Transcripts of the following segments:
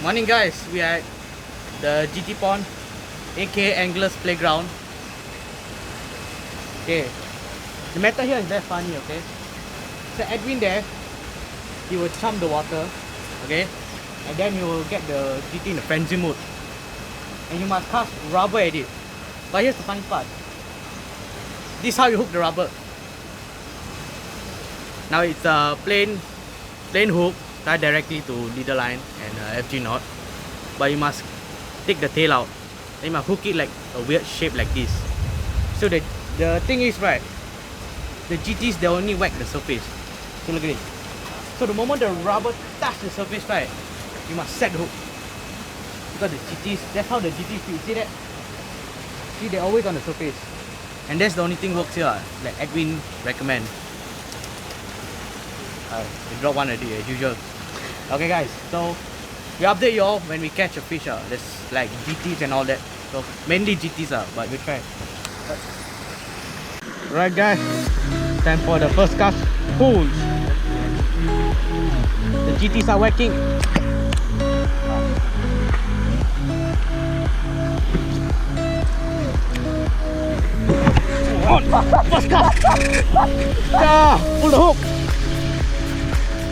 Morning guys, we are at the GT Pond, aka Anglers Playground. Okay, the method here is very funny, okay? So Edwin there, he will chum the water, okay? And then you will get the GT in the frenzy mode. And you must cast rubber at it. But here's the funny part. This is how you hook the rubber. Now it's a plain hook tied directly to leader line and FG knot, but you must take the tail out. Then you must hook it like a weird shape like this. So the thing is, right, the GTs, they only whack the surface. So look at it. So the moment the rubber touch the surface, right, you must set the hook. Because the GTs, that's how the GTs feel. See that? See, they're always on the surface. And that's the only thing works here, like Edwin recommend. We drop one already as usual. Okay guys, so we update you all when we catch a fish. There's like GTs and all that. So mainly GTs, but we try. Right guys, time for the first cast. Pulls. The GTs are whacking. On! First cast! Yeah, pull the hook!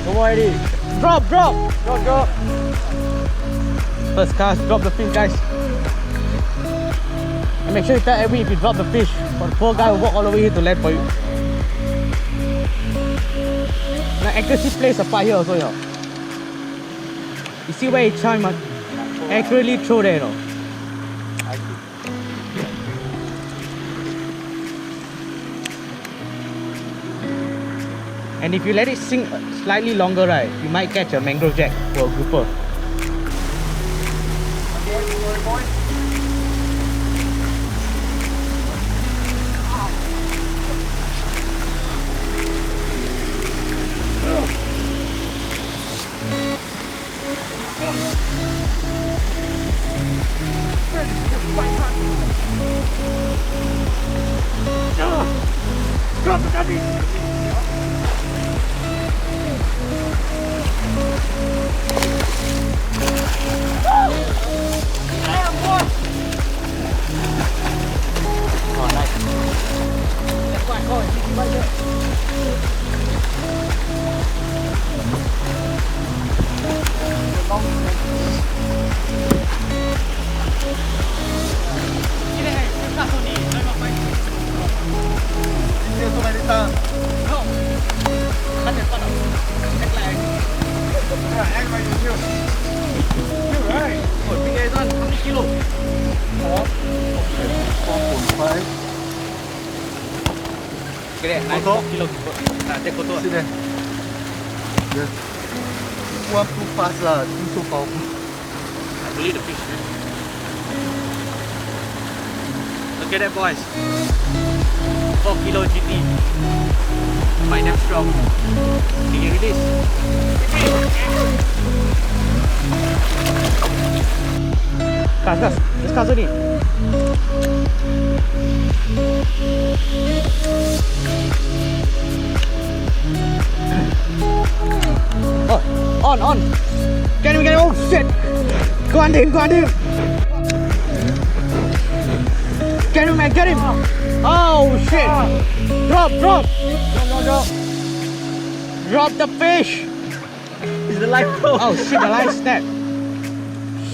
Come on, Eddie. Drop! First cast, drop the fish, guys. And make sure you tell Edwin if you drop the fish. For the poor guy will walk all the way here to land for you. Now, accuracy plays a part here also, yo. You see where he charm, man? Accurately throw there, you know. And if you let it sink slightly longer, right, you might catch a mangrove jack or a grouper. Drop the guppies! Okay, nice 4 kilo. Take photo. See there. Yes. One too fast lah, too so powerful. I believe the fish. Look at that, boys. 4 kilo GT. Find them strong. Can you release? Cast. Let's cast only. Oh, on. Get him. Oh shit. Go on him. Get him, man, get him. Oh shit. Drop. No. Drop the fish. Is the line closed? Oh shit, the line snapped.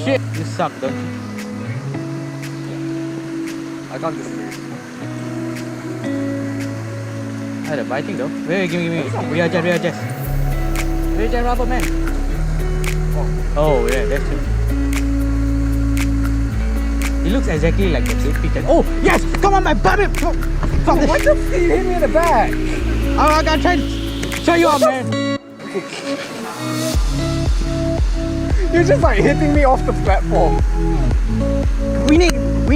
Shit, you suck though. I can't get it. I had a biting though. Wait, give me. Readjust. Readjust rubber, man. Oh yeah, that's true. It looks exactly like the bait fish. Oh yes! Come on, my buddy! Why the feet hit me in the back? I'm gonna try to show you out, man. You're just like hitting me off the platform. We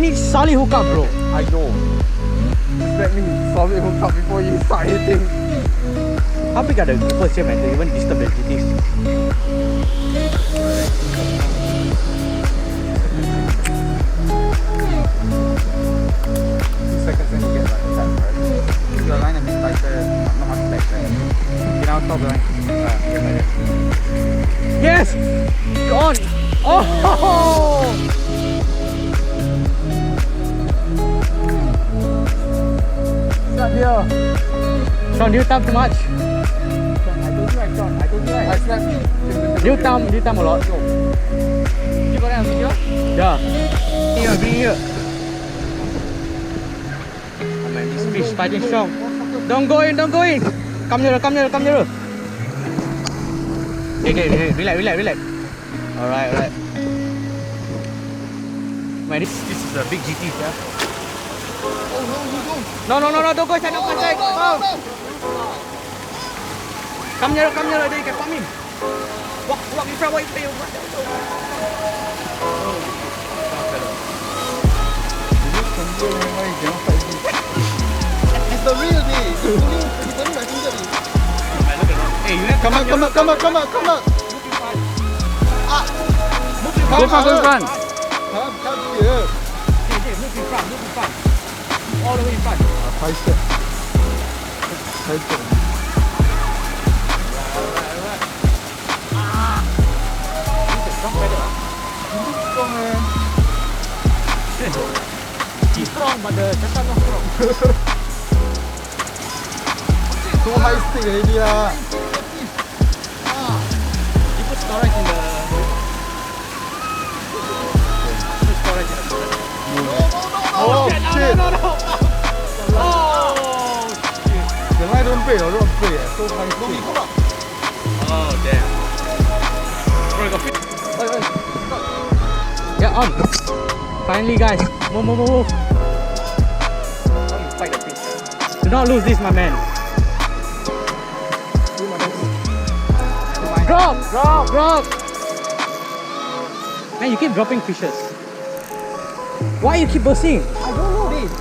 need solid hookup, bro. I know. Let me solid hook up before you start hitting. How big are the groupers here, man? They even disturb the GTs. 2 seconds and you get like that, right? Your line a bit tighter, not much back there. Okay, now stop the line. Yes! On! Oh! Start here. Sean, do you thumb too much? I told you I shot. I told you I snapped. Do you thumb a lot? You got that on video? Yeah. Bring here. Oh man, this fish fighting strong. Don't go in. Come here. Okay, relax. Alright. Man, this is a big GT, yeah. Oh no, you don't. No, don't go inside. Oh. Come here, then you can pump him. Walk in front, It's the real me. He's only my finger. Hey, you have to Come on. Go in front. Come here. Hey, move in front. All the way in front. 拍摄。He's strong, but the Japan not strong. Too high stick already lah. You put storage in the... Oh shit! No. Oh shit! 原来乱背耶，so high stick。Oh damn! Yeah, on. Finally, guys. Move. Fight the fish. Do not lose this, my man. Drop. Man, you keep dropping fishes. Why you keep bursting? I don't know this.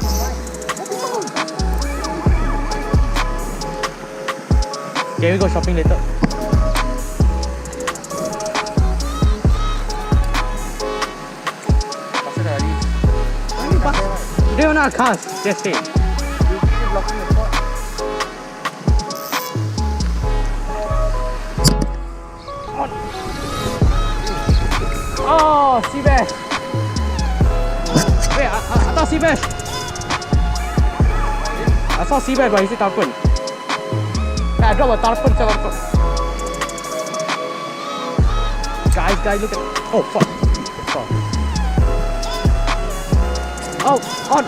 Okay, we go shopping later. They are not cars, just say. Oh, sea bass. Wait, I thought sea bass. I saw sea bass, but he said tarpon. I dropped a tarpon. Guys, look at. Oh fuck. Oh, on.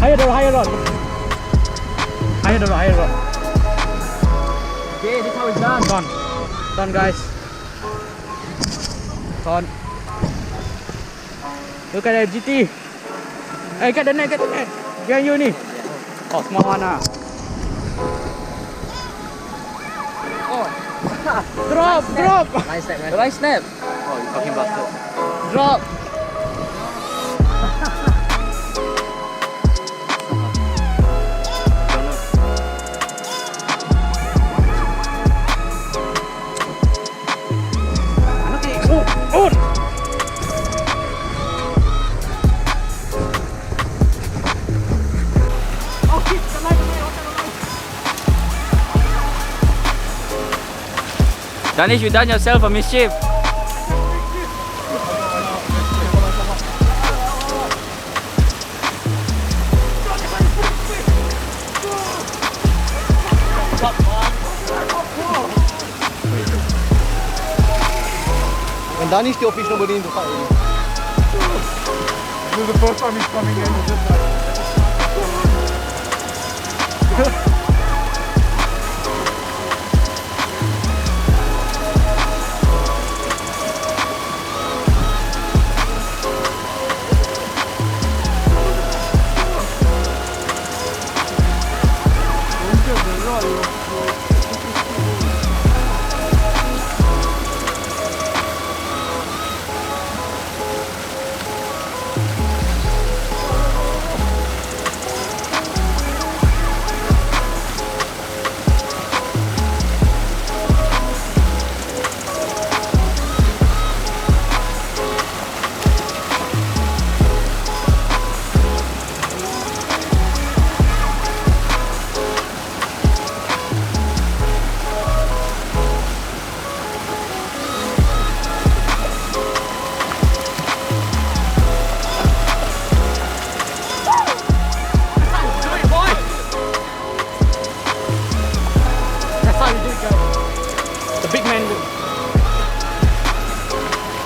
Higher rod. Okay, this how it's done. Done, guys. Done. Look at that GT. Hey, get the net. Behind you ni. Oh, small one ah. Drop. Nice snap, man. Nice snap. Oh, you fucking bastard. Drop. Danish, you done yourself a mischief. When Danish still fish, nobody in the fight. This is the first time he's coming in. It's just like...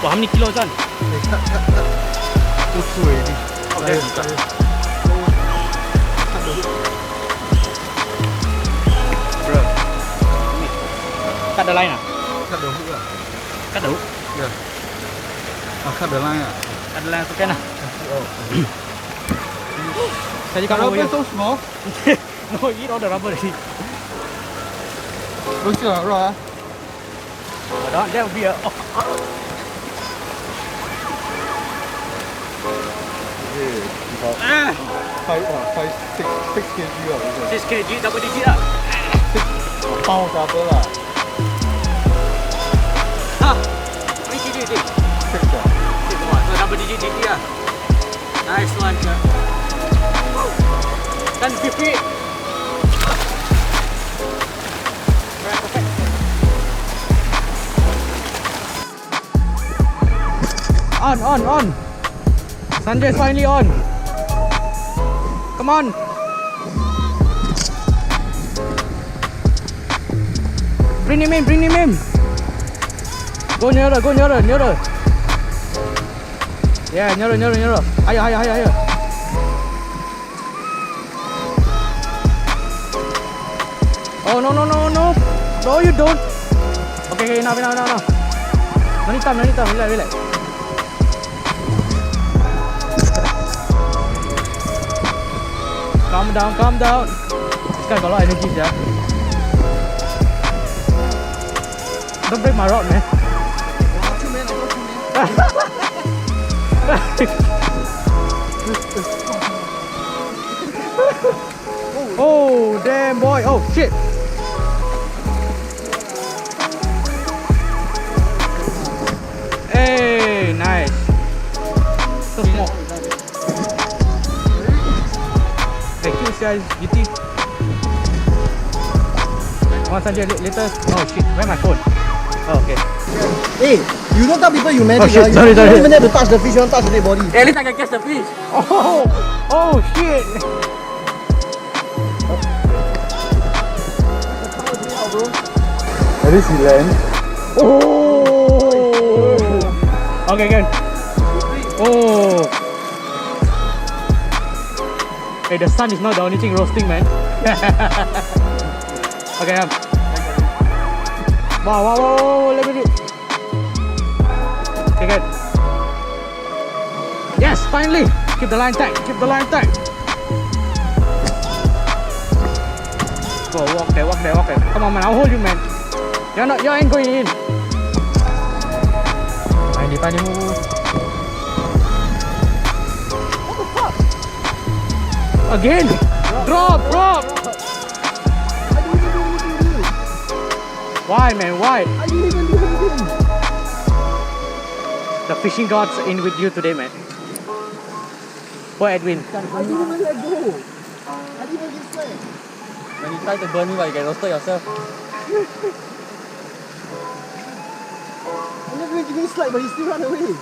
Wow, how many kilos on? Too full already. Oh, there's the Bro. Cut the line ah? Cut the hook lah. Cut the hook? Yeah. Cut the line lah. Cut the line also can ah? Oh. Saya The come over rubber here. so small. No, eat all the rubber already. Don't see what raw ah. That would be a... Oh. Ah! 6 kg lah. 6 kg, double digit lah. 6 pound double lah. Ha? How many kg you think? 6 lah. 6 one. So double digit lah. Nice one, sir. Kan pipi. On. Sanjay's finally on. Come on. Bring him in. Go nearer. Yeah, nearer. Higher. Oh, no. No, you don't. Okay, enough. No need time, relax. Calm down. This guy got a lot of energy, yeah. Don't break my rod, man. Oh, damn boy. Oh, shit. Hey, nice. So small. Hey, cute size, GT. Once later. Oh shit, where my phone? Oh, okay. Hey, you don't tell people you medic. Oh, shit, You sorry. don't even have to touch the fish, you want to touch the dead body. At least I can catch the fish. Oh shit. At least he land. Oh. Okay, good. Oh. Hey, the sun is not the only thing roasting, man. Okay, Wow, let me do. Okay, good. Yes, finally. Keep the line tight. Go, walk there. Come on, man, I'll hold you, man. You ain't going in. Finally, move. What the fuck? Again. Drop. I didn't even do anything. Why, man? Why? I didn't even do anything. The fishing gods in with you today, man. Poor Edwin. I didn't even let go. I didn't even get slack. When you try to burn me, but you get roasted yourself. I never even give him slack, but he still ran away.